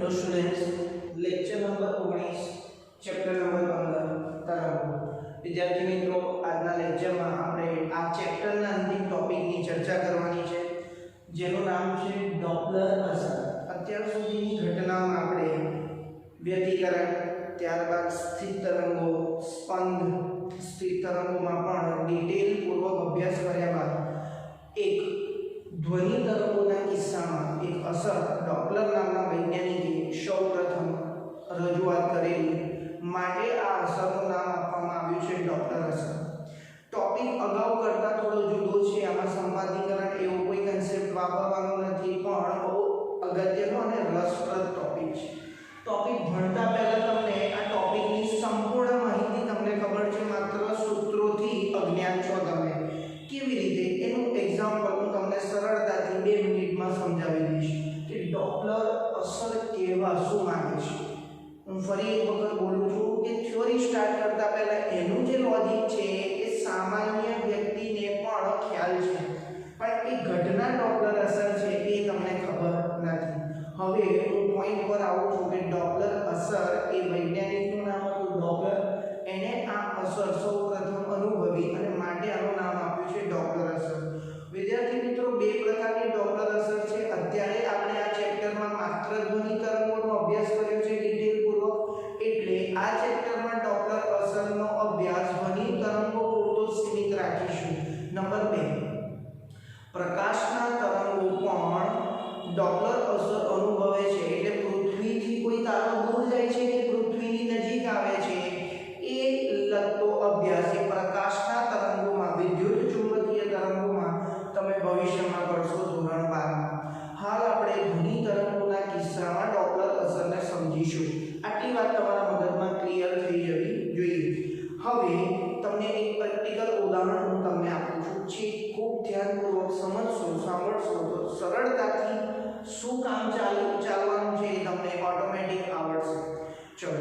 Hello students, lecture number 19 chapter number 15 તરંગો। વિદ્યાર્થી મિત્રો, આજના લેક્ચરમાં આપણે આ ચેપ્ટરના અંતિમ ટોપિકની ચર્ચા કરવાની છે, જેનું નામ છે ડોપલર અસર। અત્યાર સુધીની ઘટનામાં આપણે વ્યતિકરણ, ત્યારબાદ સ્થિત તરંગો, સ્પંદ, સ્થિત તરંગોમાં પણ ડિટેલ પૂર્વક અભ્યાસ કર્યા બાદ એક ધ્વનિ તરંગોના કિસ્સામાં એક અસર ડોપલર નામના વૈજ્ઞાનિકે સૌપ્રથમ રજૂઆત કરેલી, માટે આ અસરનું નામ આપવામાં આવ્યું છે ડોપલર અસર। ટોપિક અગાઉ કરતાં થોડો જુદો છે, આમાં સંવાદીકરણ એવો કોઈ કન્સેપ્ટ વાપરવાનો નથી, પણ બહુ અગત્યનો અને રસપ્રદ ટોપિક છે। ટોપિક ભણતા પહેલા તમને આ ટોપિકની સંપૂર્ણ માહિતી તમને ખબર છે, માત્ર સૂત્રોથી અજ્ઞાત છો તમે। કેવી રીતે એનું એક્ઝામ્પલ હું તમને સરળતાથી 2 મિનિટમાં સમજાવી દઈશ કે ડોપલર અસર કેવા શું માંગે છે। હું ફરી એક વખત બોલું છું કે થિયોરી સ્ટાર્ટ કરતા પહેલા એનું જે લોજિક છે એ સામાન્ય વ્યક્તિને પણ ખ્યાલ છે, પણ એ ઘટના ડોપલર અસર છે એ તમને ખબર નથી। હવે હું પોઈન્ટ પર આવું છું કે ડોપલર અસર એ વૈજ્ઞાનિકનું નામ હતું ડોપલર, એને આ અસર સૌપ્રથમ અનુભવી અને માટે આનું નામ આપ્યું છે ડોપલર અસર। વિદ્યાર્થી મિત્રો, 2 પ્રકારની ડોપલર અસર છે। અત્યારે આપણે આ ચેપ્ટરમાં માત્ર ધ્વનિ તરંગોનો અભ્યાસ કર્યો છે ડિટેલ પૂર્વક, એટલે આ ચેપ્ટરમાં ડોપલર અસરનો અભ્યાસ ધ્વનિ તરંગો પૂરતો સીમિત રાખીશું। નંબર 2, પ્રકાશના તરંગો પણ ડોપલર અસર અનુભવે છે, એટલે પૃથ્વીથી કોઈ તારો દૂર જાય છે કે પૃથ્વીની નજીક આવે છે એ લગતો અભ્યાસ એ પ્રકાશના તરંગોમાં, વિદ્યુત ચુંબકીય તરંગોમાં તમે ભવિષ્યમાં કરશો ધોરણ 12માં। હાલ આપણે ધ્વનિ તરંગોના કિસ્સામાં ડોપલર અસરને સમજીશું। આટલી વાત તમારા મગજમાં ક્લિયર થઈ જવી જોઈએ। હવે તમને એક પ્રેક્ટિકલ ઉદાહરણ હું તમને આપું છું, જે ખૂબ ધ્યાનપૂર્વક સમજશો, સાંભળશો તો સરળતાથી શું કામ ચાલવાનું છે એ તમને ઓટોમેટિક આવડશે। ચલો,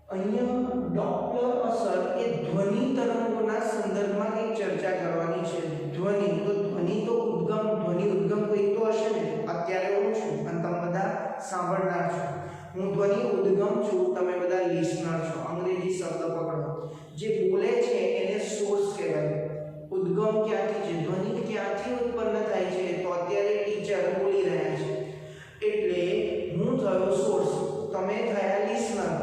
અહીંયા ડોપલર અસર એ ધ્વનિ તરંગોના સંદર્ભમાં એક ચર્ચા કરવાની છે। ધ્વનિ તો ઉદ્ગમ કોઈ તો હશે ને। અત્યારે હું છું અને તમે બધા સાંભળનાર છો, હું ધ્વનિ ઉદ્ગમ છું, તમે બધા લિસનર છો। અંગ્રેજી શબ્દ પકડો, જે બોલે છે એને સોર્સ કહેવાય। ઉદ્ગમ ક્યાંથી છે, ધ્વનિ ક્યાંથી ઉત્પન્ન થાય છે, તો અત્યારે ટીચર બોલી રહ્યા છે એટલે હું થયો સોર્સ, તમે થયા લિસનર,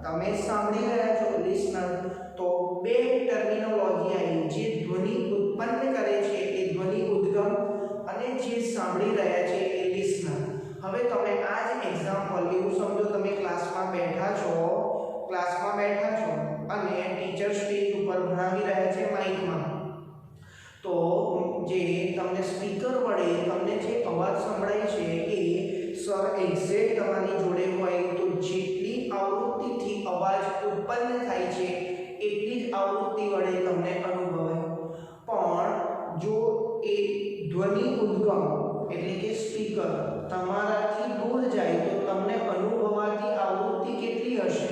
તમે સાંભળી રહ્યા છો લિસનર। તો 2 ટર્મિનોલોજી આવી, જે ધ્વનિ ઉત્પન્ન કરે છે એ ધ્વનિ ઉદ્ગમ અને જે સાંભળી રહ્યા છે એ લિસનર। હવે તમે આ જ એક્ઝામ્પલ એવું સમજો, તમે ક્લાસમાં બેઠા છો અને ટીચર સ્ટેજ ઉપર ભણાવી રહ્યા છે માઈકમાં, તો જે તમને સ્પીકર વડે તમને જે અવાજ સંભળાય છે એ સર એક્ઝેક્ટ તમારી જોડે હોય તો જેટલી આવૃત્તિથી અવાજ ઉત્પન્ન થાય છે એટલી જ આવૃત્તિ વડે તમને અનુભવાય। પણ જો એ ધ્વનિ ઉદ્ગમ એટલે કે સ્પીકર તમારાથી દૂર જાય તો તમને અનુભવાતી આવૃત્તિ કેટલી હશે?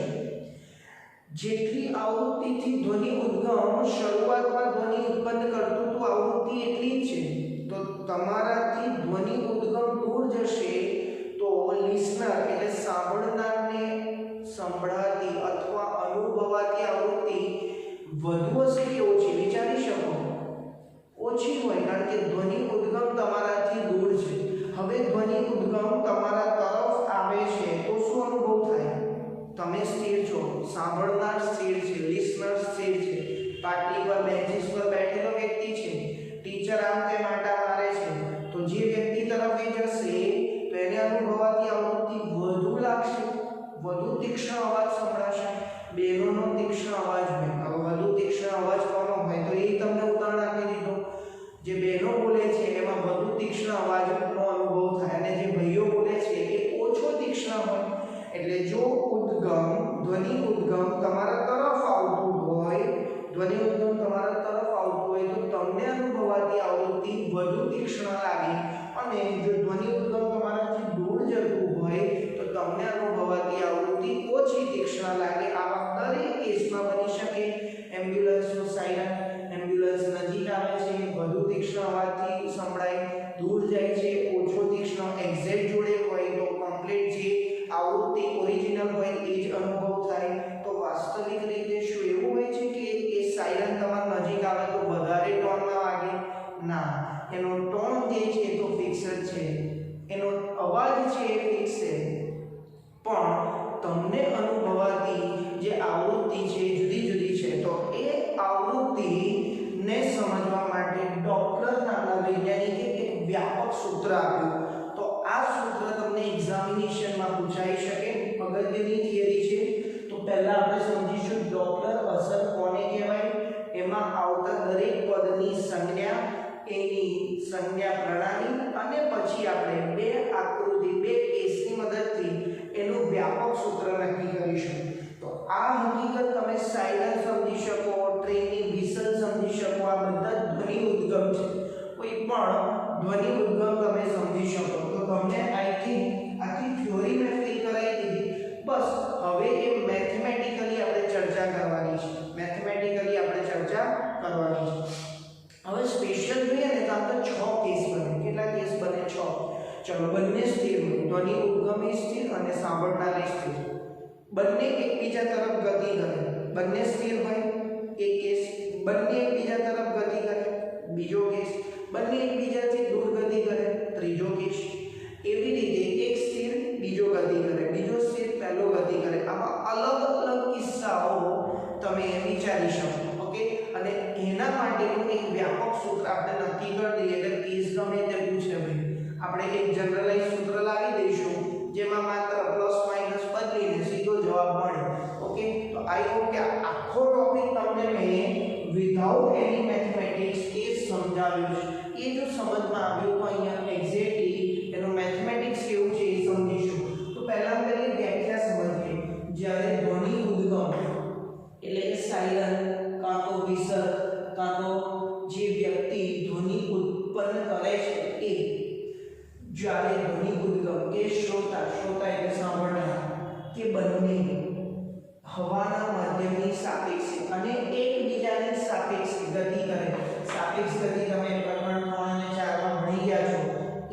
જેટલી આવૃત્તિથી ધ્વનિ ઉદ્ગમ શરૂઆતમાં ધ્વનિ ઉત્પન્ન કરતું તો આવૃત્તિ એટલી જ છે, તો તમારાથી ધ્વનિ ઉદ્ગમ દૂર જશે તો લિસનર એટલે સાંભળનારને સંભળાતી અથવા અનુભવાતી આવૃત્તિ વધુ હશે કે ઓછી? વિચારી શકો, ઓછી હોય, કારણ કે ધ્વનિ ઉદ્ગમ તમારાથી દૂર છે। હવે ધ્વનિ ઉદ્ગમ તમારા તરફ આવે છે તો શું અનુભવ થાય? તમે સ્થિર છો, સાંભળનાર સ્થિર છે, લિસનર સ્થિર છે, પાટલી પર બેન્ચીસ પર બેઠેલો વ્યક્તિ છે, ટીચર આમ તેમ આંટા મારે છે, તો જે વ્યક્તિ તરફ એ જશે તો એને અનુભવાતી આવૃત્તિ વધુ લાગશે, વધુ તીક્ષ્ણ અવાજ સંભળાશે। બેરોનો તીક્ષ્ણ અવાજ હોય, હવે વધુ તીક્ષ્ણ અવાજ કોનો હોય તો એ તમને ઉદાહરણ આપી દીધો, જે બહેનો બોલે છે એમાં વધુ તીક્ષ્ણ અવાજનો અનુભવ થાય અને જે ભાઈઓ બોલે છે એ ઓછો તીક્ષ્ણ હોય। એટલે જો ધ્વનિ ઉદ્ગમ તમારા તરફ આવતું હોય તો તમને અનુભવાતી આવૃત્તિ વધુ તીક્ષ્ણ લાગે, અને જો ધ્વનિ ઉદ્ગમ તમારાથી દૂર જતું હોય તો તમને અનુભવાતી આવૃત્તિ ઓછી તીક્ષ્ણ લાગે। આવા દરેક કેસમાં બની શકે। એમ્બ્યુલન્સનો સાયરન, એમ્બ્યુલન્સ નજીક આવે છે વધુ તીક્ષ્ણ અવાજથી સંભળાય, દૂર જાય છે ઓછો તીક્ષ્ણ, એક્ઝેક્ટ જોડે હોય તો કમ્પ્લીટ જે પહેલા આપણે સમજીશું ડોપલર અસર કોને કહેવાય, એમાં આવતા દરેક પદની સંજ્ઞા, એની સંજ્ઞા પ્રણાલી અને પછી આપણે બે આકૃતિ બે કેસની મદદથી એનું વ્યાપક સૂત્ર નક્કી કરીશું. તો આ હકીકત તમે સાયરન સમજી શકો, ટ્રેનની વિસલ સમજી શકો, આ બધા ધ્વનિ ઉદ્ગમ છે. કોઈ પણ ધ્વનિ ઉદ્ગમ તમે સમજી શકો તો તમને આઈ થિંક આખી થિયોરી મેં ફિલ કરાવી દીધી. બસ હવે એ મેથમેટિકલી આપણે ચર્ચા કરવાની છે, મેથમેટિકલી આપણે ચર્ચા કરવાની છે. હવે સ્પેશિયલ જોઈએ ને તો આપણે 6 કેસ બને. કેટલા કેસ બને? 6. ચલો, બંને સ્થિર હોય, ધ્વનિ ઉદ્ગમી સ્થિર અને સાંભળનારી સ્થિર. બંને એકબીજા તરફ ગતિ કરે, બંને સ્થિર હોય, એક કેસ. બંને એકબીજા તરફ ગતિ કરે, બીજો કેસ. બંને એકબીજાથી દૂર ગતિ કરે, ત્રીજો કેસ. એવી રીતે એક સ્થિર બીજો ગતિ કરે, બીજો સ્થિર પહેલો ગતિ કરે. આમાં અલગ અલગ કિસ્સાઓ તમે વિચારી શકો. ઓકે, અને એના માટેનું એક વ્યાપક સૂત્ર આપણે નક્કી કરી દઈએ. એટલે કેસ ગમે તે પૂછે ભાઈ, આપણે એક જનરલાઇઝ સૂત્ર લાવી દઈશું જેમાં માત્ર પ્લસ માઇનસ બદલીને સીધો જવાબ મળે. ઓકે, તો આઈ હોપ કે આખો ટોપિક તમને મેં વિધાઉટ એની મેથમેટિક્સ કેસ સમજાવ્યું છે. એ જો સમજમાં આવ્યું તો અહીંયા એક્ઝેક્ટલી એનો મેથમેટિક્સ કેવું છે એ સમજીશું. તો પહેલા પહેલી વ્યાખ્યા સમજીએ. જ્યારે ધ્વનિ ઉદ્ગમ એટલે કે સાયરન કાં તો વિસર કાં તો જે વ્યક્તિ ધ્વનિ ઉત્પન્ન કરે છે એ, જ્યારે ધ્વનિ ઉદ્ગમ કે શ્રોતા એટલે સાંભળનાર કે બંને હવાના માધ્યમની સાપેક્ષે અને એકબીજાની સાપેક્ષે ગતિ કરે. સાપેક્ષ ગતિ તમે પ્રકરણ 3 અને 4 માં ભણી ગયા છો,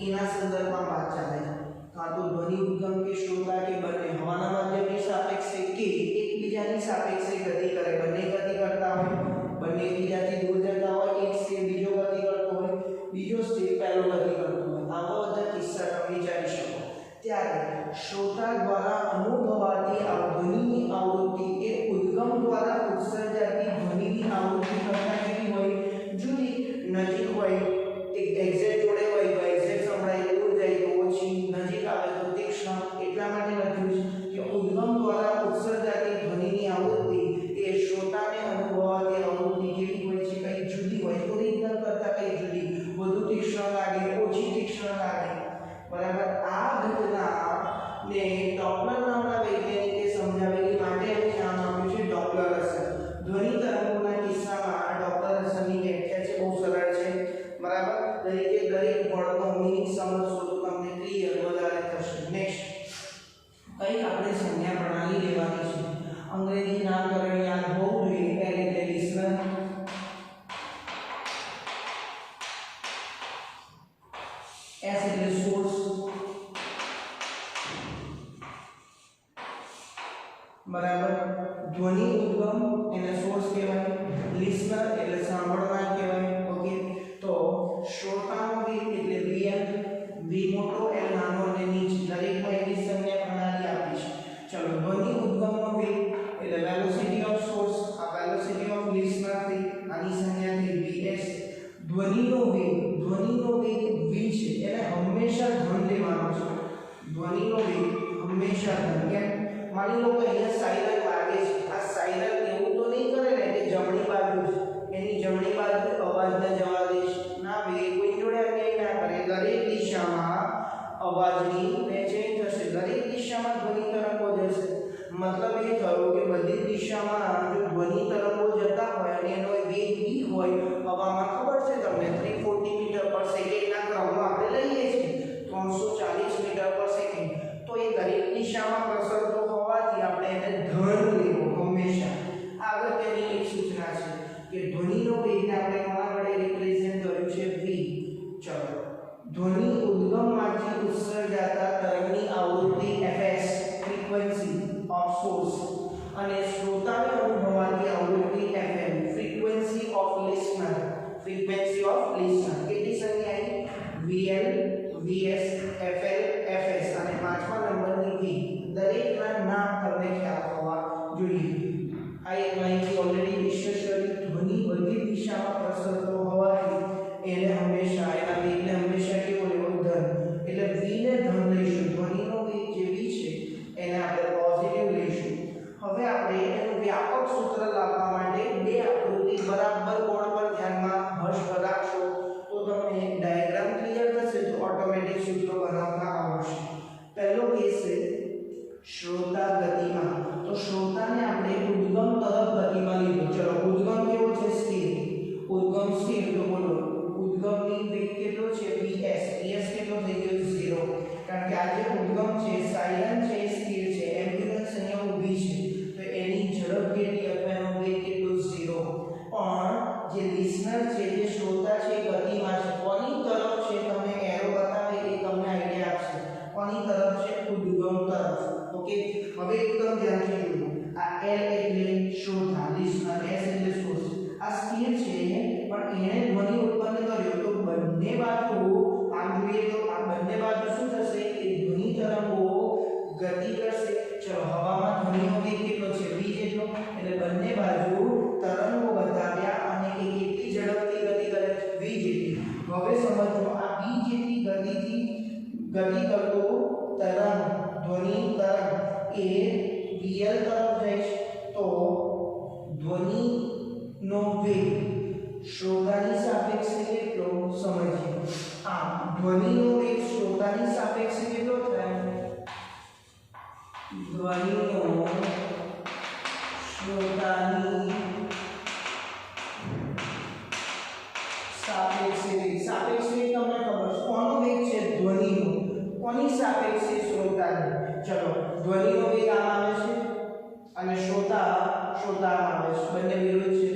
એના સંદર્ભમાં વાત ચાલે છે. કાં તો ધ્વનિ ઉદ્ગમ કે શ્રોતા કે બંને હવાના માધ્યમની સાપેક્ષે કે એકબીજાની સાપેક્ષે ગતિ કરે. બંને ગતિ કરતા હોય, બંને એકબીજાથી દૂર જતા હોય, એક સ્થિર બીજો ગતિ કરતો હોય, બીજો સ્થિર પહેલો ગતિ કરતો હોય. આવા બધા કિસ્સા તમે વિચારી શકો. ત્યારે શ્રોતા દ્વારા અનુભવાતી આ ધ્વનિની આવૃત્તિ એ ઉદ્ગમ દ્વારા ઉત્સર્જાતી ધ્વનિની આવૃત્તિ કરતાં કેવી હોય? જુદી. નજીક હોય એક એક્ઝેક્ટ જોડે હોય તો એક્ઝેક્ટ સંભળાય, દૂર જાય તો ઓછી, નજીક આવે તો તીક્ષ્ણ. એટલા માટે લખ્યું છે કે ઉદ્ગમ દ્વારા ઉત્સર્જાતી ધ્વનિની આવૃત્તિ એ શ્રોતાને અનુભવાતી આવૃત્તિ કેવી હોય છે? કઈ જુદી હોય, ઓરિજિનલ કરતાં કઈ જુદી, વધુ તીક્ષ્ણ લાગે, ઓછી તીક્ષ્ણ લાગે. બરાબર. આ ઘટનાને ડોપલર નામના વૈજ્ઞાનિકે સમજાવેલી માટે એનું નામ આપ્યું છે ડોપલર અસર. ધ્વનિ તરંગોના કિસ્સામાં ડોપલર અસરની વ્યાખ્યા છે બહુ સરળ છે. બરાબર. દરેક વર્ડનો મીનિંગ સમજશો તો તમને ક્લિયર વધારે થશે. નેક્સ્ટ કઈ આપણે સંજ્ઞા પ્રણાલી લેવાની છે. અંગ્રેજી નામકરણ યાદ હોવું જોઈએ. એલ એટલે લિસનર, એસ એટલે સોર્સ, બરાબર. ધ્વનિ ઉદ્ગમ એને સોર્સ કહેવાય, લિસનર એટલે સાંભળનાર કહેવાય. ઓકે, તો શ્રોતાનો વેગ એટલે વીએલ, વી મોટો, એલ નાનો અને નીચ, દરેકમાં એની સંજ્ઞા પ્રણાલી આપી છે. ચલો, ધ્વનિ ઉદ્ગમનો વેગ એટલે વેલોસિટી ઓફ સોર્સ, આ વેલોસિટી ઓફ લિસનર થી આની સંજ્ઞા થઈ વીએસ. ધ્વનિનો વેગ વી છે, એને હંમેશા ધન લેવાનો છે. ધ્વનિનો વેગ હંમેશા ધન. કેમ? માની લો કે અહીંયા સાયરન વાગે છે, આ સાયરન એવું તો નહીં કરે ને કે જમણી બાજુ એની જમણી બાજુ અવાજને જવા દેશે. ના ભાઈ, કોઈ જોડે અન્યાય ના કરે. દરેક દિશામાં અવાજની ને ચેન્જ થશે, દરેક દિશામાં ધ્વનિ તરંગો જશે. મતલબ એ થયો કે બધી દિશામાં જો ધ્વનિ તરંગો જતા હોય અને એનો વેગ v હોય, હવામાં ખબર છે તમને 340 મીટર પર સેકન્ડના ક્રમમાં આપણે લઈએ છીએ 340 મીટર પર સેકન્ડ. તો એ દરેક દિશામાં પ્રસરતો હોવાથી આપણે એને ધન લેવો હંમેશા. આગળ તેની એક સૂચના છે કે ધ્વનિનો વેગને આપણે કોના વડે રિપ્રેઝન્ટ કર્યું છે? v. ચલો, ધ્વનિ ઉદ્ગમમાંથી ઉત્સર્જાતા તરંગની આવૃત્તિ fs, ફ્રીક્વન્સી ઓફ સોર્સ, અને શ્રોતાને અનુભવાતી આવૃત્તિ fm, ફ્રીક્વન્સી ઓફ લિસનર. કેટલી સંખ્યા આવી? vl, vs, fl, fs અને પાંચમા નંબરની v. દરેકના નામ તમને ખ્યાલ હોવા જોઈએ. આ એક માહિતી ઓલરેડી ડિસ્કસ કરી. ધ્વનિ બધી દિશામાં પ્રસરતો હોવાથી એને હંમેશા એના વેગને હંમેશા કેવો લેવો? ધન. એટલે v ને ધન લઈશું. ધ્વનિનો વેગ જે v છે એને આપણે પોઝિટિવ લઈશું. હવે આપણે એનું વ્યાપક સૂત્ર લાવવા માટે બે આકૃતિ બરાબર કોણ પર ધ્યાનમાં હશ રાખશો તો તમને ડાયાગ્રામ ક્લિયર થશે તો ઓટોમેટિક સૂત્રો બનાવતા આવડશે. પહેલો કેસ છે શ્રોતા ગતિમાં. તો શ્રોતાને આપણે ઉદ્ગમ તરફ ગતિમાં લીધો. ચલો ઉદ્ગમ કેવો છે? સ્થિર. ઉદ્ગમ સ્થિર. તો બોલો ઉદ્ગમની વેગ કેટલો છે? vs. vs કેટલો થઈ ગયો? 0. કારણ કે આ જે ઉદ્ગમ છે સાયલન્ટ છે સ્થિર છે, એમ્બ્યુલન્સ અહીંયા ઊભી છે તો એની ઝડપ કેટલી અથવા એનો વેગ કેટલો? 0. પણ જે લિસનર છે જે શ્રોતા છે ગતિમાં છે, કોની તરફ છે? તમને એરો બતાવે એ તમને આઈડિયા આપશે. કોની તરફ છે? ઉદ્ગમ તરફ. ઓકે, હવે એકદમ ધ્યાનથી જુઓ. આ L એટલે શ્રોતા, લિસનર, S એટલે સોર્સ. આ સ્થિર છે પણ એણે ધ્વનિ ઉત્પન્ન કર્યો તો બંને બાજુ આમ જોઈએ તો આ બંને બાજુ શું થશે? એ ધ્વનિ તરંગો ગતિ કરશે. ચલો હવામાં ધ્વનિનો વેગ કેટલો છે? v જેટલો. એટલે બંને બાજુ તરંગો બતાવ્યા અને એ કેટલી ઝડપથી ગતિ કરે છે? v જેટલી. હવે સમજો આ v જેટલી ગતિ કરતો તરંગ, ધ્વનિ તરંગ એ vl તરફ જાય છે તો ધ્વનિનો વેગ શ્રોતાની સાપેક્ષે કેટલો? સમજીએ. આ ધ્વનિનો વેગ શ્રોતાની સાપેક્ષે કેટલો થાય? ધ્વનિનો શ્રોતાની સાપેક્ષે તમને ખબર છે કોનો વેગ છે? ધ્વનિનો. કોની સાપેક્ષે? શ્રોતાની. ચલો ધ્વનિનો વેગ આમ આવે છે અને શ્રોતા આમ આવે છે, બંને વિરુદ્ધ છે.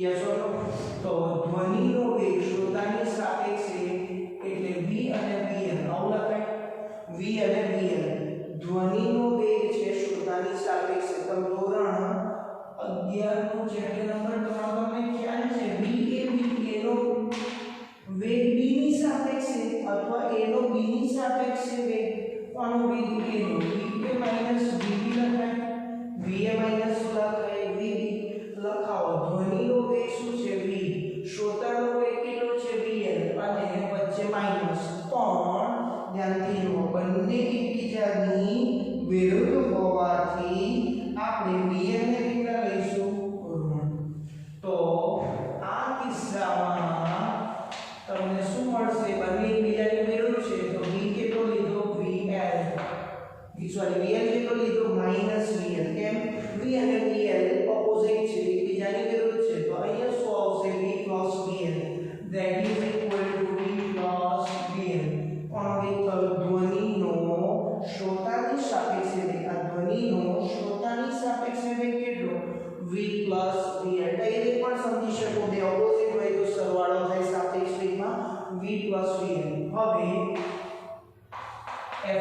યસ ઓર નો? તો ધ્વનિનો વેગ શ્રોતાની સાપેક્ષે એટલે v અને vn. આવું લખાય v અને vn. ધ્વનિનો વેગ છે શ્રોતાની સાપેક્ષે. તો ધોરણ 11 નું ચેપ્ટર નંબર 3 તમને ખ્યાલ છે v એ એનો વેગ b ની સાપેક્ષે અથવા એનો b ની સાપેક્ષે વેગ કોનો વેગ? એનો. va vb લખાય, va લખાય, vb લખાવો. ધ્વનિનો વેગ શું છે? v. શ્રોતાનો વેગ કેટલો છે? vn અને વચ્ચે માઈનસ. પણ ધ્યાનથી જુઓ બંને એકબીજાની વિરુદ્ધ હોવાથી આપણે vn ને કેટલા લઈશું? ઋણ. તો આ કિસ્સામાં તમને શું મળશે? બંને એકબીજાની વિરુદ્ધ છે તો v કેટલો લીધો? vl કેટલો લીધો? -vn. કેમ? v અને vl ઓપોઝિટ છે, એકબીજાની વિરુદ્ધ છે તો અહીંયા શું આવશે? v + vn. that is equal to v + vn. પણ ધ્વનિનો શ્રોતાની સાપેક્ષે વેગ, આ ધ્વનિનો શ્રોતાની સાપેક્ષે વેગ કેટલો? v + vn. ડાયરેક્ટ પણ સમજી શકો બે ઓપોઝિટ હોય તો સરવાળો થાય સાપેક્ષ વેગમાં v + vn. હવે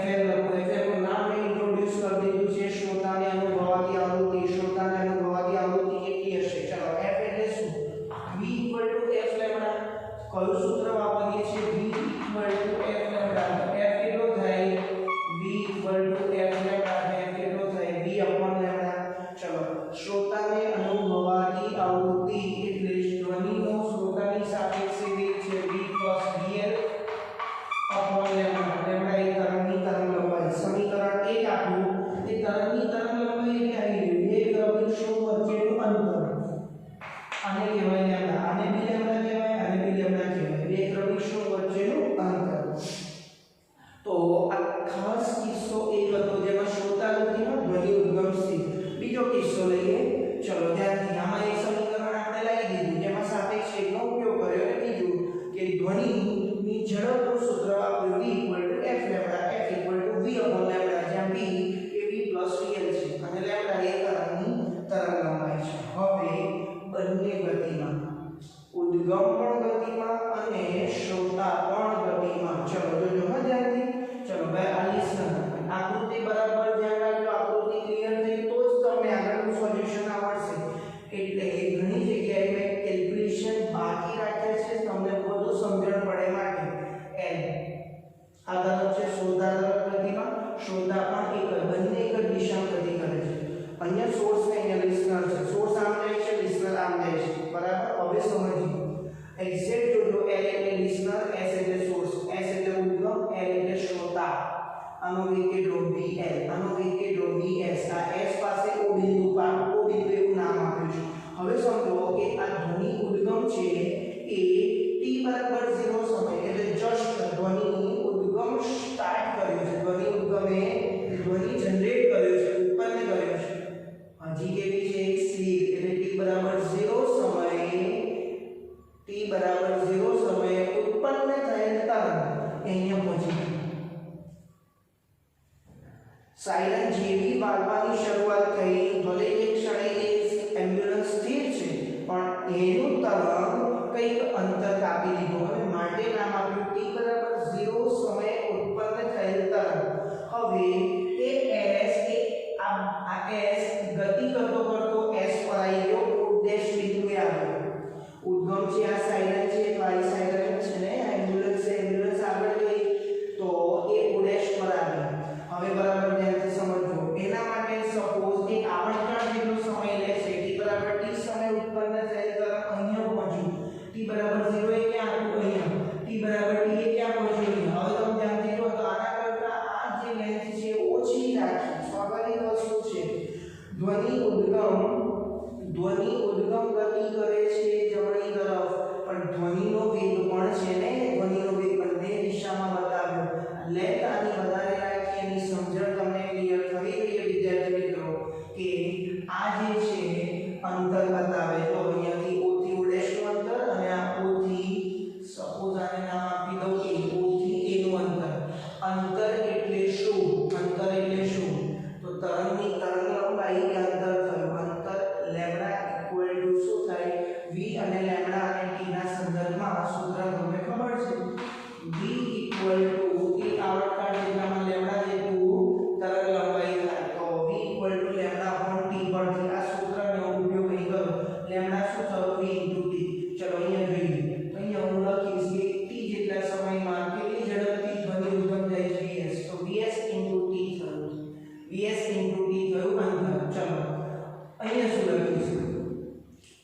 fl લખો. fl નું નામ મેં ઇન્ટ્રોડ્યુસ કરી દીધું છે. શ્રોતાને અનુભવાતી આવૃત્તિ. શ્રોતાને અનુભવાતી આવૃત્તિ કેટલી હશે? ચલો f એટલે શું? v = f lambda. કયું સૂત્ર વાપરીએ છીએ? v = f lambda. f કેટલો થાય? v = f lambda. f કેટલો થાય? v / lambda. ચલો શ્રોતાને અનુભવાતી આવૃત્તિ એટલે ધ્વનિનો શ્રોતાની સાપેક્ષે વેગ છે v + vl / લેમ્બડા. લેમ્બડા એ તરંગની તરંગ લંબાઈ. સમીકરણ 1 આપ્યું એ તરંગની તરંગ લંબાઈ એટલે આવી બે દ્રવ્યક્ષો વચ્ચેનું અંતર. આને કહેવાય લેમ્બડા. આને બી લેમ્બડા કહેવાય, આને બી લેમ્બડા કહેવાય. બે દ્રવ્યક્ષો વચ્ચેનું અંતર. તો આ ખાસ કિસ્સો એક હતો જેમાં શ્રોતા ગતિમાં ધ્વનિ ઉદ્ગમ સ્થિર. બીજો કિસ્સો લઈએ. ચલો ધ્યાનથી. આમાં એક સમીકરણ આપણે લઈ દીધું જેમાં સાપેક્ષ વેગનો ઉપયોગ કર્યો અને બીજું કે ધ્વનિની ઝડપનું સૂત્ર વાપર્યું v = f lambda. f = v / lambda. જ્યાં v એ v + vl છે અને લેમ્બડા એ તરંગની તરંગ લંબાઈ છે. હવે બંને ગતિમાં ઉદ્ગમ પણ ગતિમાં અને શ્રોતા પણ ગતિમાં. ચલો જોજો હા ધ્યાનથી. ચલો ભાઈ આ લિસનર આકૃતિ બરાબર ધ્યાન રાખજો. આકૃતિ ક્લિયર થઈ તો જ તમને આગળનું સોલ્યુશન આવડશે. એટલે કે ઘણી જગ્યાએ મેં કેલ્ક્યુલેશન બાકી રાખ્યા છે તમને વધુ સમજણ પડે માટે. l આ તરફ છે શ્રોતા તરફ ગતિમાં. શ્રોતા પણ બંને એક જ દિશામાં ગતિ કરે છે. અહીંયા સોર્સ ને અહીંયા લિસનર છે. સોર્સ આમ જાય છે, લિસનર આમ જાય છે. બરાબર? હવે સમજીએ. એક્ઝેક્ટ જોજો. l એટલે લિસનર, s એટલે સોર્સ, s એટલે ઉદ્ગમ, l એટલે શ્રોતા. આનો વેગ કેટલો? vl. આનો વેગ કેટલો? vs. આ s પાસે o બિંદુ પર બરાબર 0 સમયે ઉત્પન્ન થયેલ તરંગ અહીંયા પહોંચી ગઈ. સાયરન જેવી વાગવાની શરૂઆત થઈ, ભલે એક ક્ષણે એ એમ્બ્યુલન્સ સ્થિર છે પણ એનું તરંગ કંઈક અંતર કાપી લીધું અને માટે નામ આપ્યું t બરાબર 0 સમયે ઉત્પન્ન થયેલ તરંગ. હવે એ s એ આ s ગતિ કરતો s પર આવી ગયો, ઉદ્દેશ બિંદુએ આવ્યો. ઉદ્ગમ છે આ સાયરન છે, તો આ સાયરન છે ને એમ્બ્યુલન્સ આગળ ગઈ તો એ ઉદ્દેશ પર આવી. હવે બરાબર ધ્યાનથી સમજો. એના માટે સપોઝ એક આવર્તન જેટલો સમય લેશે, t બરાબર t સમય ઉત્પન્ન થયેલ તરંગ અહીંયા પહોંચ્યું. t બરાબર 0 એ ક્યાં હતું? અહીંયા. t બરાબર t એ ક્યાં પહોંચ્યું? અહીંયા. હવે તમે ધ્યાનથી જો તો આના કરતા આ જે લેન્થ છે ઓછી રાખી. સ્વાભાવિક વસ્તુ છે. ધ્વનિ ઉદ્ગમ ગતિ કરે છે જમણી તરફ, પણ ધ્વનિનો વેગ પણ છે ને, ધ્વનિનો વેગ બંને દિશામાં બતાવ્યો. લેન્થ આની વધારે રાખી એની સમજણ તમને ક્લિયર થઈ ગઈ વિદ્યાર્થી મિત્રો કે આ જે છે અંતર બતાવે. તો અહીંયાથી o થી ઉદ્દેશનું અંતર અને આ o થી સપોઝ આને નામ આપી દઉં કે o થી a નું અંતર એટલે શું? તો તરંગની તરંગ લંબાઈ કે અંતર થયું. અંતર લેમ્ડા ઇક્વલ ટુ શું થાય? v અને લેમ્ડા અને t ના સંદર્ભમાં સૂત્ર તમને ખબર છે. v ઇક્વલ ટુ એ આવર્તન જેટલામાં લેમ્ડા જેટલું તરંગ લંબાઈ થાય. તો v equal to lambda upon t પરથી આ સૂત્રનો ઉપયોગ અહીં કરો. લેમ્ડા શું થયું? v into t. ચલો અહીંયા જોઈએ. તો અહીંયા હું લખીશ કે t જેટલા સમયમાં કેટલી ઝડપથી ધ્વનિ ઉદ્ગમ જાય છે? vs. તો vs ઇન્ટુ t થયું. અંતર. ચલો અહીંયા શું લખીશું?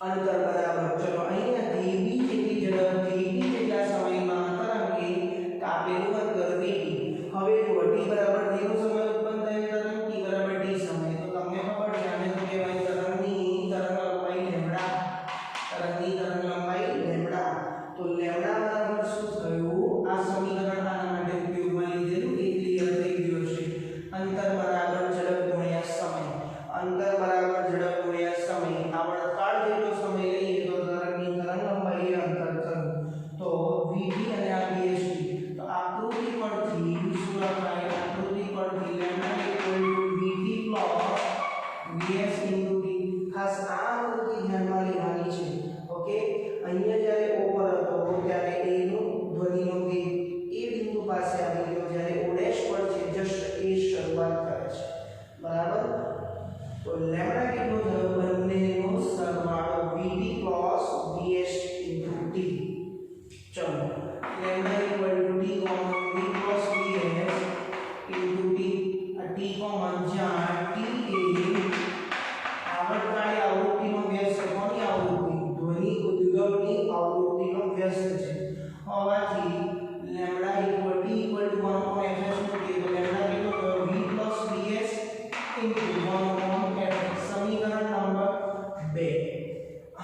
અંતર બરાબર. ચલો અહીંયાથી v જેટલી ઝડપથી t જેટલા સમયમાં તરંગે કાપેલું અંતર vt. હવે જો t બરાબર 0 સમય ઉત્પન્ન થયેલ તરંગ, t બરાબર t સમય. તો તમને ખબર છે આને શું કહેવાય? તરંગની તરંગ લંબાઈ લેમ્ડા. તો લેમ્ડા બરાબર શું થયું? આ સમીકરણ આના માટે ઉપયોગમાં લીધેલું એ ક્લિયર થઈ ગયું છે. અંતર બરાબર ઝડપ ગુણ્યા સમય. આવર્તકાળ જેટલો સમય લઈએ તો તરંગની તરંગ લંબાઈ અંતર થયું. તો vt અને આ vst. તો આકૃતિ પરથી શું લખાય? Lambda equal to vt plus vs into t. ખાસ આ આકૃતિ ધ્યાનમાં લેવાની છે. ઓકે, અહીંયા જ્યારે o પર હતો ત્યારે a નું ધ્વનિનો વેગ એ બિંદુ પાસે આવી ગયો, જ્યારે o ડેશ પર છે જસ્ટ એ શરૂઆત કરે છે. બરાબર. તો લેમ્ડા કેટલો થયો? બંનેનો સરવાળો vt plus vs into t. ચલો lambda equal to t common v plus vs into t. આ t કોમન જ્યાં t એ આવર્તકાળી આવૃત્તિનો વ્યસ્ત. કોની આવૃત્તિ? ધ્વનિ ઉદ્ગમની આવૃત્તિનો વ્યસ્ત છે. હોવાથી lambda equal t equal to 1 on fs મૂકીએ તો લેમ્ડા કેટલો થયો? v plus vs into 1 on fs. સમીકરણ નંબર 2.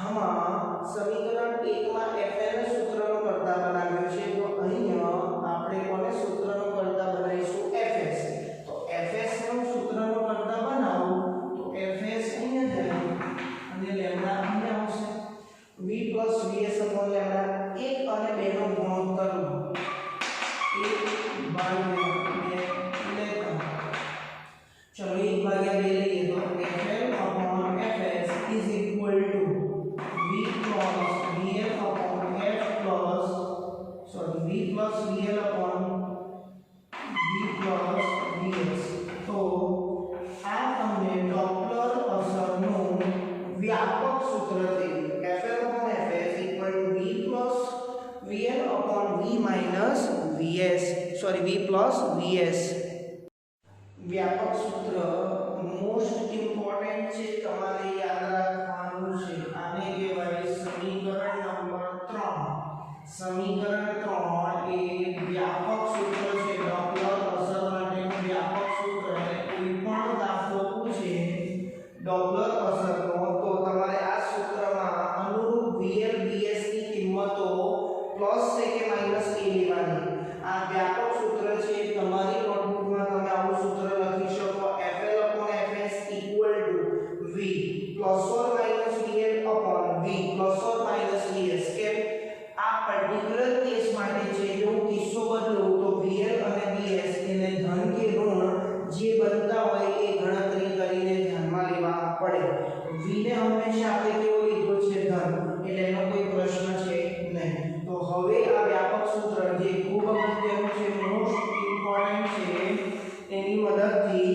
આમાં સમીકરણ 1 માં fn સૂત્રનો કર્તા બનાવ્યો છે, તો અહીંયા આપણે કોને સૂત્રનો કર્તા બનાવીશું? fs. તો fs નું સૂત્રનો કર્તા બનાવો તો fs અહીંયા જાય અને લેમ્ડા અહીંયા આવશે. v plus vs upon lambda. 1 અને 2 નો ગુણોત્તર 1/2 લેતા. ચલો 1/2 લઈએ તો fl upon fs is equal to v plus vl upon f plus v plus vl upon v plus vs. તો આ તમને ડોપલર અસરનું વ્યાપક સૂત્ર થયું. fl upon fs equal to v plus vl upon v minus vs. v plus vs. વ્યાપક સૂત્ર most important છે, તમારે યાદ રાખવાનું છે. આને કહેવાય સમીકરણ નંબર 3. સમીકરણ 3 એ વ્યાપક સૂત્ર છે. ડોપલર અસર માટેનું વ્યાપક સૂત્ર. અને કોઈ પણ દાખલો પૂછે ડોપલર અસરનો તો તમારે આ સૂત્રમાં અનુરૂપ vl vs ની કિંમતો પ્લસ છે કે માઈનસ એ લેવાની. આ વ્યાપક સૂત્ર છે. તમારી નોટબુકમાં તમે આવું સૂત્ર લખી શકો. fl upon fs equal to v plus or minus vl v ને હંમેશા આપણે કેવો લીધો છે ધન, એટલે એનો કોઈ પ્રશ્ન છે નહીં. તો હવે આ વ્યાપક સૂત્ર જે ખૂબ અગત્યનું છે, મોસ્ટ ઇમ્પોર્ટન્ટ છે, એની મદદથી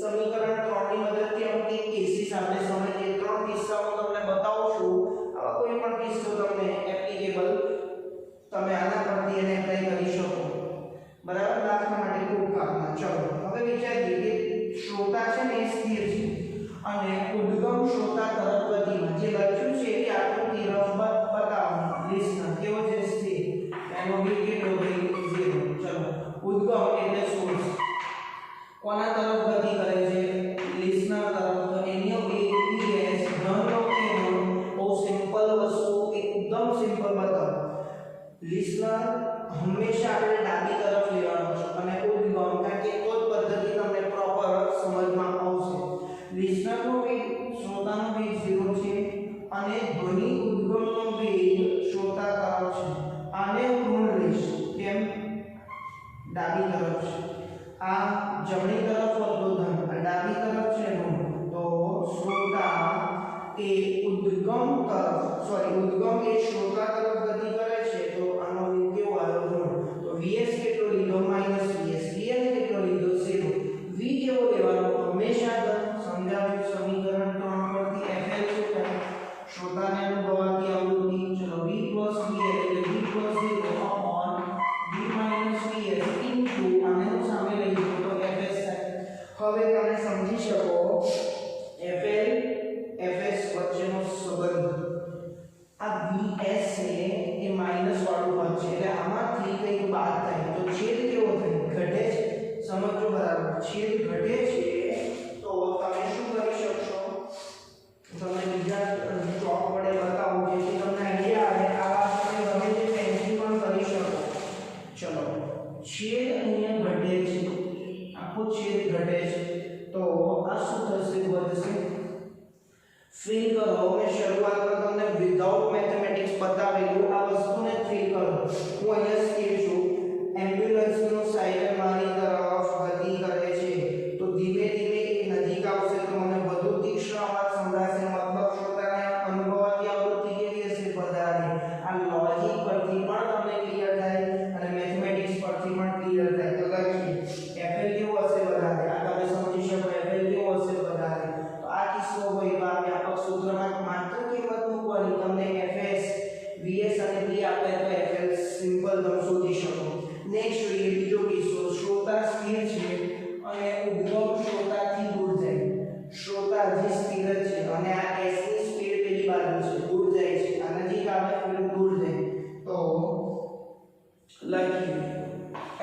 સમીકરણ 3 ની મદદથી આપણે કેસીસ આપણે સમજીએ. ત્રણ કિસ્સાઓ તમને બતાવું છું. આવા કોઈ પણ કિસ્સો તમને એપ્લિકેબલ તમે આના પરથી એને એપ્લાય કરી શકો. બરાબર, દાખલા માટે ખૂબ કામના. ચલો હવે વિચારીએ કે શ્રોતા છે ને એ સ્થિર છે અને ઉદ્ગમ શ્રોતા તરફ ગતિમાં જે લખ્યું છે એ આકૃતિ રફબત બતાવો. લિસ્નર કેવો છે? સ્થિર. એનો બી કેટલો ભાઈ? 0. ચલો ઉદ્ગમ એટલે સોર્સ કોના તરફ ગતિ કરે છે? લિસ્નર તરફ. તો એનો બી એસ ધન એનો બહુ સિમ્પલ વસ્તુ, એકદમ સિમ્પલ બતાવો. લિસ્નર હંમેશા આપણે ડાબી તરફ લેવાનો છે અને ઉદ્ગમ કારણ કે તો જ પદ્ધતિ તમને પ્રોપર સમજમાં આવશે. લિસ્નરનો વેગ શ્રોતાનો વેગ 0 છે અને ધ્વનિ ઉદ્ગમનો વેગ શ્રોતા તરફ છે. આને ઋણ લઈશ કેમ? ડાબી તરફ છે. આ જમણી તરફ હતો ધન, આ ડાબી તરફ છે ઋણ. તો શ્રોતા એ ઉદ્ગમ એ શ્રોતા તરફ ગતિ કરે છે. તો આનો વેગ કેવો આવ્યો? ઋણ. તો vs કેટલો લીધો? -vs. vn કેટલો લીધો? 0. v કેવો લેવાનો? હંમેશા ધન. સમજાવ્યું સમીકરણ 3 પરથી fl શું થાય? શ્રોતાને અનુભવાતી આવૃત્તિ. ચલો v + vl એટલે v + 0 upon v - vs into આને સામે લઈ જાઓ તો fs થાય. હવે તમે સમજી શકો fl fs વચ્ચેનો સંબંધ. આ vs છે એ માઈનસ વાળું પદ છે એટલે આમાંથી કંઈક બાદ થાય તો છેદ કેવો થાય? ઘટે છે. સમજો બરાબર. છેદ ઘટે છે તો તમે શું કરી શકશો? તમને બીજા ચોક વડે બતાવું જેથી તમને આઈડિયા આવે. આ વાત તમે ગમે તે પેન્સિલ પણ કરી શકો. ચલો છેદ અહીંયા ઘટે છે, આખો છેદ ઘટે છે તો આ શું થશે? વધશે. ફીલ કરો. મેં શરૂઆતમાં તમને વિધાઉટ મેથેમેટિક્સ બતાવેલું આ વસ્તુને ફીલ કરો. હું અહીંયા સ્થિર છું, એમ્બ્યુલન્સનો સાયરન મારી તરફ ગતિ કરે છે તો ધીમે ધીમે એ નજીક આવશે તો મને વધુ તીક્ષ્ણ અવાજ સંભળાશે. મતલબ શ્રોતાને અનુભવાતી આવૃત્તિ કેવી હશે? વધારે. આ લોજિક પરથી પણ તમને ક્લિયર થાય અને મેથેમેટિક્સ પરથી પણ ક્લિયર થાય. તો લખીએ fl કેવો હશે? વધારે. આ તમે સમજી શકો fl કેવો હશે? વધારે. તો આ કિસ્સો હોય તો આ વ્યાપક સૂત્રમાં માત્ર કિંમત મૂકવાની. તમને fs vs અને v આપે તો fl સિમ્પલ તમે શોધી શકો. નેક્સ્ટ જોઈએ બીજો કિસ્સો. શ્રોતા સ્થિર છે અને ઉદ્ગમ શ્રોતાથી દૂર જાય. શ્રોતા જે સ્થિર છે અને આ s ની સ્પીડ પેલી બાજુ છે, દૂર જાય છે. આ નજીક આવે પેલું દૂર જાય. તો લખીએ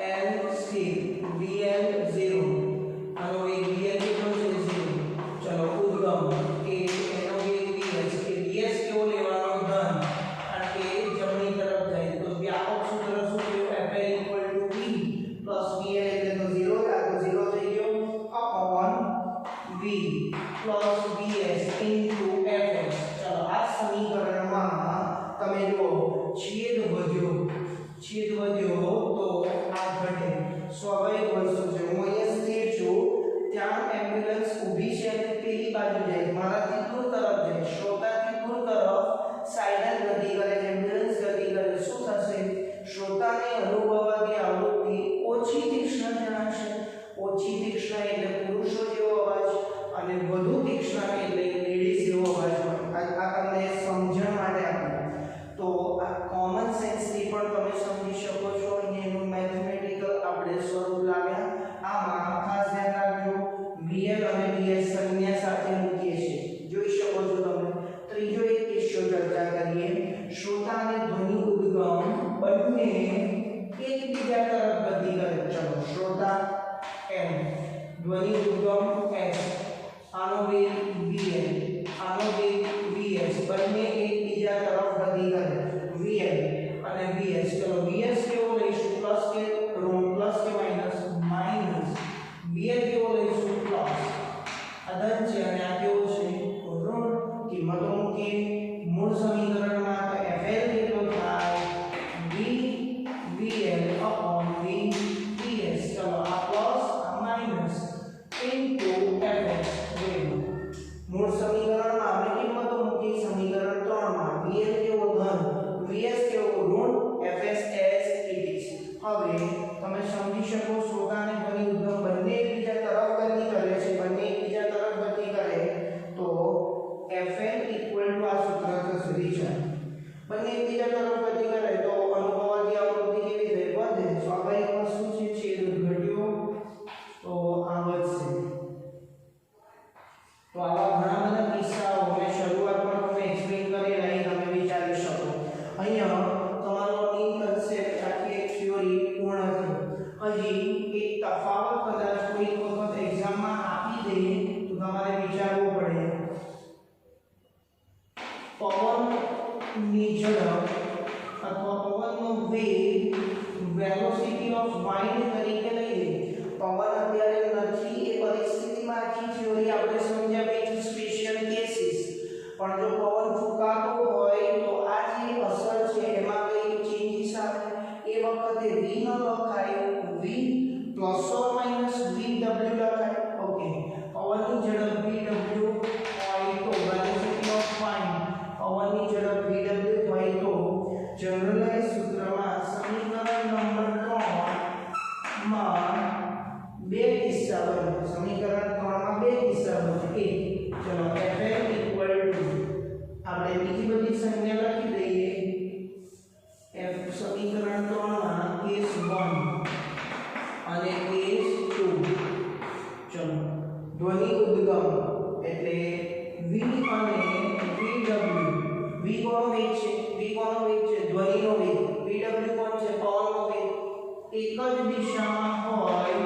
l સ્થિર vl 0. આનો વેગ vl કેટલો છે? 0. ચલો ઉદ્ગમ કે એનો વેગ vs કે vs કેવો લેવાનો? ધન. કારણ કે જમણી તરફ જાય તો વ્યાપક સૂત્ર શું થયું? fl = v + vl એટલે તો 0 આ તો 0 થઈ ગયો upon v + vs into fs. ચલો આ સમીકરણમાં તમે જો છેદ વધ્યો તો આ ઘટે. સ્વાભાવિક વસ્તુ છે. હું અહીંયા સ્થિર છું, ત્યાં એમ્બ્યુલન્સ ઊભી છે અને પેલી બાજુ જાય, મારાથી દૂર તરફ જાય. શ્રોતાથી દૂર તરફ સાયરન ગતિ કરે છે, એમ્બ્યુલન્સ ગતિ કરે. શું થશે? શ્રોતાને અનુભવાતી આવૃત્તિ ઓછી તીક્ષ્ણ જણાશે. ઓછી તીક્ષ્ણ એટલે પુરુષો જેવો અવાજ અને વધુ તીક્ષ્ણ એટલે લેડીઝ જેવો અવાજ. આ તમને સમજણ માટે આપ્યું. તો આ કોમન સેન્સથી પણ તમે સમજી શકો છો. અહીંયા એનું મેથેમેટિકલ આપણે સ્વરૂપ લાવ્યા. આમાં ખાસ ધ્યાન રાખજો vl અને vs સંજ્ઞા સાથે મૂકીએ છીએ. જોઈ શકો છો તમે. ત્રીજો એક કિસ્સો ચર્ચા કરીએ. શ્રોતા અને ધ્વનિ ઉદ્ગમ બંને એકબીજા તરફ ગતિ કરે. ચલો શ્રોતા m, ધ્વનિ ઉદ્ગમ s. આનો વેગ vl, આનો વેગ vs. બંને એકબીજા તરફ ગતિ કરે. vl અને vs. ચલો vs કેવો લઈશું? પ્લસ કે ઋણ? પ્લસ કે માઈનસ? માઈનસ. vl કેવો લઈશું? પ્લસ. આ ધન છે અને આ કેવો છે? ઋણ. કિંમતો મૂકીએ મૂળ સમીકરણમાં તો fl કેટલો થાય? v vl upon v vs. ચલો આ પ્લસ આ માઈનસ into fs. મૂળ સમીકરણ સમીકરણમાં આપણે કિંમતો મૂકી સમીકરણ 3 માં vl કેવો ધન vs કેવો ઋણ fs as it is. હવે તમે સમજી શકો શ્રોતા અને ધ્વનિ ઉદ્ગમ બંને એકબીજા તરફ ગતિ કરે છે, બંને એકબીજા તરફ ગતિ કરે તો fl ઇક્વલ ટુ આ સૂત્ર થશે દિશા. બંને એકબીજા તરફ ગતિ કરે તો અનુભવાતી આવૃત્તિ કેવી થઈ વધે. સ્વાભાવિક વસ્તુ છે, છેદ ઘટ્યો તો આ વધશે. તો આવા ઘણા બધા કિસ્સાઓ મેં શરૂઆતમાં તમને એક્સપ્લેન કરેલા એ તમે વિચારી શકો. અહીંયા તમારો મેઇન કન્સેપ્ટ આખી એક થિયરી પૂર્ણ થઈ. હજી એક તફાવત કદાચ કોઈ વખત એક્ઝામમાં આપી દે તો તમારે વિચારવું પડે. પવનની ઝડપ અથવા પવનનો વેગ વેલોસિટી ઓફ વાઇન્ડ તરીકે લઈએ. પવન અત્યારે નથી એ પરિસ્થિતિમાં આખી થિયરી આપણે સમજાવી છે સ્પેશિયલ કેસીસ. પણ જો પવન ફૂંકાતો હોય તો આ જે અસર છે એમાં કઈ ચેન્જીસ આવે એ વખતે v ન લખાય, v plus or minus vw લખાય. ઓકે, પવનની ઝડપ vw હોય તો વેલોસિટી ઓફ વાઇન્ડ પવનની ઝડપ vw હોય તો જનરલાઇઝ સૂત્રમાં સમીકરણ નંબર 3 માં બે કિસ્સા બને. સમીકરણ 3 માં બે કિસ્સા બને. ચલો fl ઇક્વલ ટુ આપણે બીજી બધી સંજ્ઞા લખી દઈએ. f સમીકરણ 3 માં કેસ 1 અને કેસ 2. ચલો ધ્વનિ ઉદ્ગમ એટલે v અને vw. v કોનો વેગ છે? v કોનો વેગ છે? ધ્વનિનો વેગ. vw કોણ છે? પવનનો વેગ. એક જ દિશામાં હોય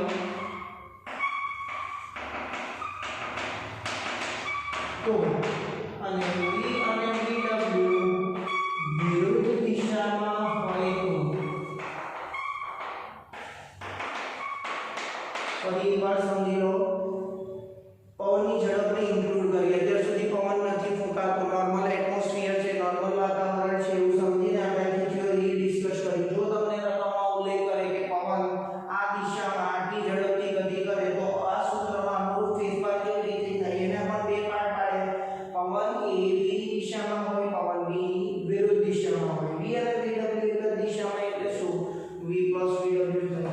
તો અને v અને vw વિરુદ્ધ દિશામાં હોય તો. ફરી એકવાર સમજી લો. પવનની ઝડપને ઇન્ક્લુડ કરીએ. અત્યાર સુધી પવન નથી ફૂંકાતો, નોર્મલ એટમોસ્ફિયર છે, નોર્મલ વાતાવરણ છે એવું સમજીને આપણે આખી થિયરી ડિસ્કસ કરી. જો તમને રકમમાં ઉલ્લેખ કરે કે પવન આ દિશામાં આટલી ઝડપથી ગતિ કરે તો આ સૂત્રમાં અનુરૂપ ફેરફાર કેવી રીતે થાય એના પણ બે પાર્ટ પાડે. પવન એ v દિશામાં હોય, પવન v વિરુદ્ધ દિશામાં હોય. v અને vw એક જ દિશામાં એટલે શું? v vw થાય.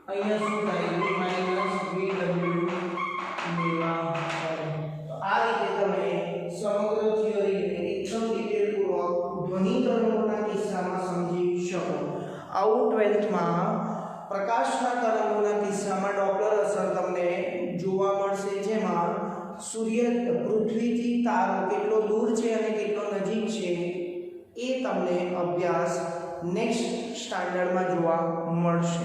અહીંયા શું થાય? v vw લેવા પડે. તો આ રીતે તમે સમગ્ર થિયરીને એકદમ ડિટેલપૂર્વક ધ્વનિ તરંગોના કિસ્સામાં સમજી શકો. આવું 12th માં પ્રકાશના તરંગોના કિસ્સામાં ડોપલર અસર તમને જોવા મળશે, જેમાં સૂર્ય પૃથ્વીથી તારો કેટલો દૂર છે અને કેટલો નજીક છે એ તમને અભ્યાસ નેક્સ્ટ સ્ટાન્ડર્ડમાં જોવા મળશે.